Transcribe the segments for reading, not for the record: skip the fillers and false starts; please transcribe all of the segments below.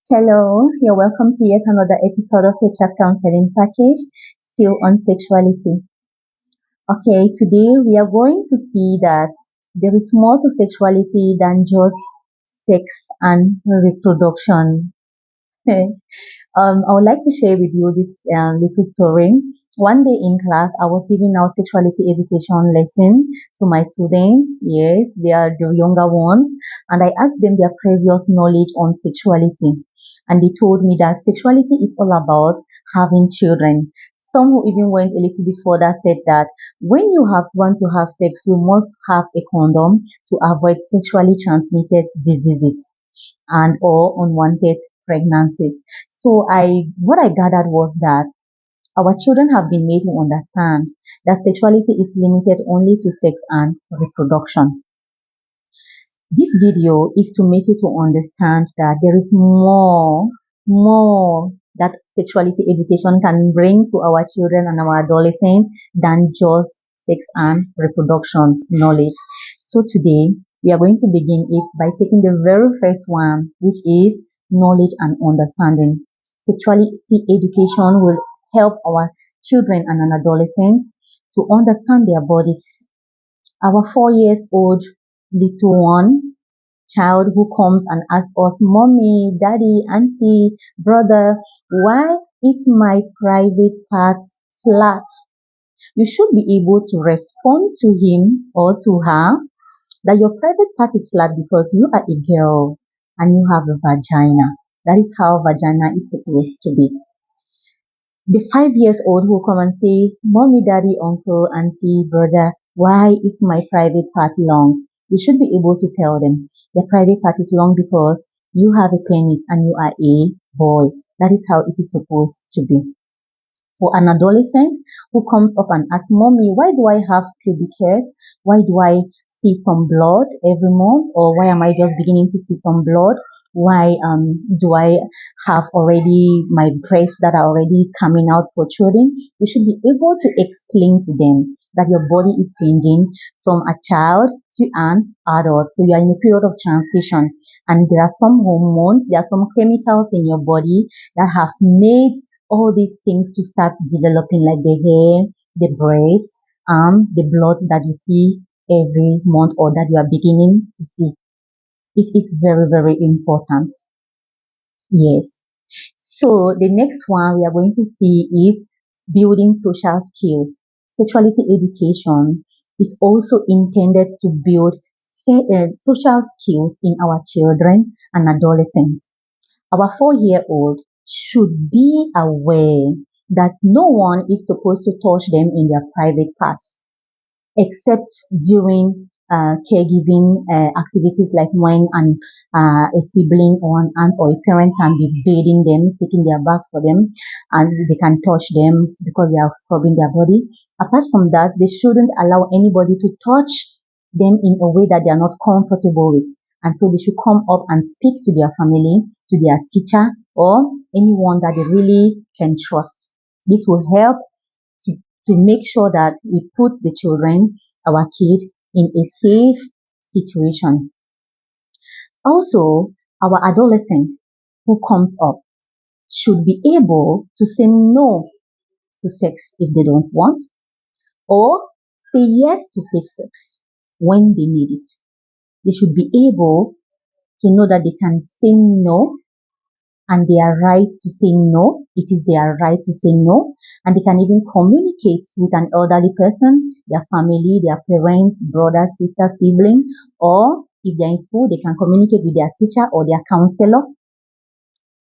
Hello, you're welcome to yet another episode of Teacher's Counseling Package, still on sexuality. Okay, today we are going to see that there is more to sexuality than just sex and reproduction. I would like to share with you this little story. One day in class, I was giving our sexuality education lesson to my students. Yes, they are the younger ones. And I asked them their previous knowledge on sexuality. And they told me that sexuality is all about having children. Some who even went a little bit further said that when you want to have sex, you must have a condom to avoid sexually transmitted diseases and or unwanted pregnancies. So what I gathered was that our children have been made to understand that sexuality is limited only to sex and reproduction. This video is to make you to understand that there is more that sexuality education can bring to our children and our adolescents than just sex and reproduction knowledge. So today we are going to begin it by taking the very first one, which is knowledge and understanding. Sexuality education will help our children and adolescents to understand their bodies. Our 4 years old little one child who comes and asks us, Mommy, Daddy, Auntie, Brother, why is my private part flat? You should be able to respond to him or to her that your private part is flat because you are a girl and you have a vagina. That is how vagina is supposed to be. The 5 years old who come and say, Mommy, Daddy, Uncle, Auntie, Brother, why is my private part long? You should be able to tell them the private part is long because you have a penis and you are a boy. That is how it is supposed to be. For an adolescent who comes up and asks, Mommy, why do I have pubic hairs? Why do I see some blood every month? Or why am I just beginning to see some blood? Why do I have already my breasts that are already coming out for children? You should be able to explain to them that your body is changing from a child to an adult. So you are in a period of transition, and there are some hormones, there are some chemicals in your body that have made all these things to start developing, like the hair, the breast, the blood that you see every month or that you are beginning to see. It is very, very important. Yes. So the next one we are going to see is building social skills. Sexuality education is also intended to build social skills in our children and adolescents. Our 4-year-old should be aware that no one is supposed to touch them in their private parts except during caregiving activities, like when a sibling or an aunt or a parent can be bathing them, taking their bath for them, and they can touch them because they are scrubbing their body. Apart from that, they shouldn't allow anybody to touch them in a way that they are not comfortable with. And so they should come up and speak to their family, to their teacher, or anyone that they really can trust. This will help to, to make sure that we put the children, our kid, in a safe situation. Also, our adolescent who comes up should be able to say no to sex if they don't want, or say yes to safe sex when they need it. They should be able to know that they can say no, and their right to say no. It is their right to say no, and they can even communicate with an elderly person, their family, their parents, brother, sister, sibling, or if they're in school, they can communicate with their teacher or their counselor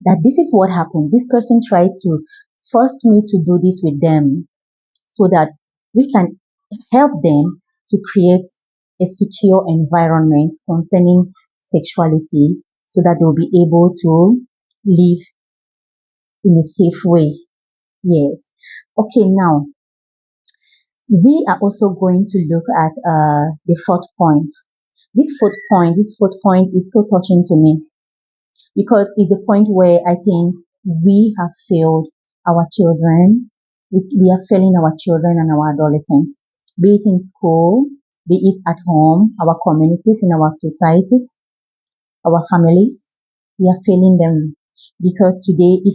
that this is what happened. This person tried to force me to do this with them, so that we can help them to create a secure environment concerning sexuality, so that they'll be able to live in a safe way. Yes. Okay, now we are also going to look at the fourth point. This fourth point is so touching to me because it's the point where I think we have failed our children. We are failing our children and our adolescents, be it in school, be it at home, our communities, in our societies, our families. We are failing them. because today it